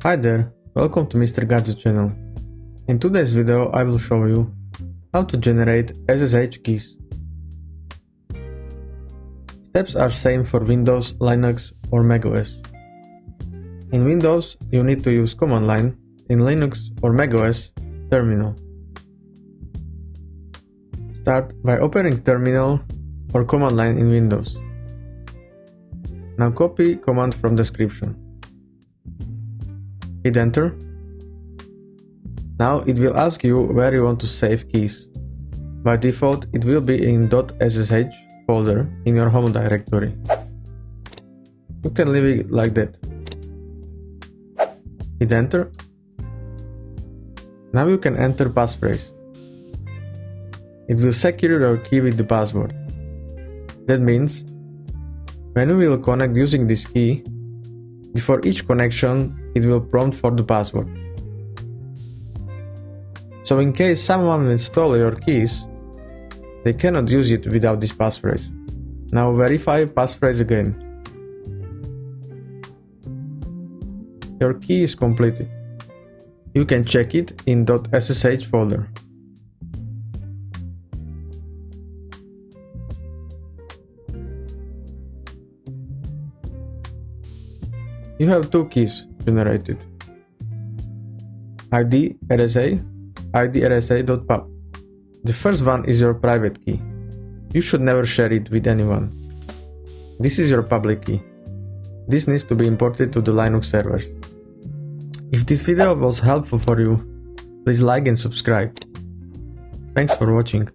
Hi there, welcome to Mr. Gadget channel. In today's video I will show you how to generate SSH keys. Steps are same for Windows, Linux or macOS. In Windows you need to use command line, in Linux or macOS, terminal. Start by opening terminal or command line in Windows. Now copy command from description. Hit enter. Now it will ask you where you want to save keys. By default it will be in .ssh folder in your home directory. You can leave it like that. Hit enter. Now you can enter passphrase. It will secure your key with the password. That means when you will connect using this key, before each connection it will prompt for the password. So in case someone will steal your keys, they cannot use it without this passphrase. Now verify passphrase again. Your key is completed. You can check it in .ssh folder. You have two keys generated. ID RSA, ID RSA.pub. The first one is your private key. You should never share it with anyone. This is your public key. This needs to be imported to the Linux servers. If this video was helpful for you, please like and subscribe. Thanks for watching.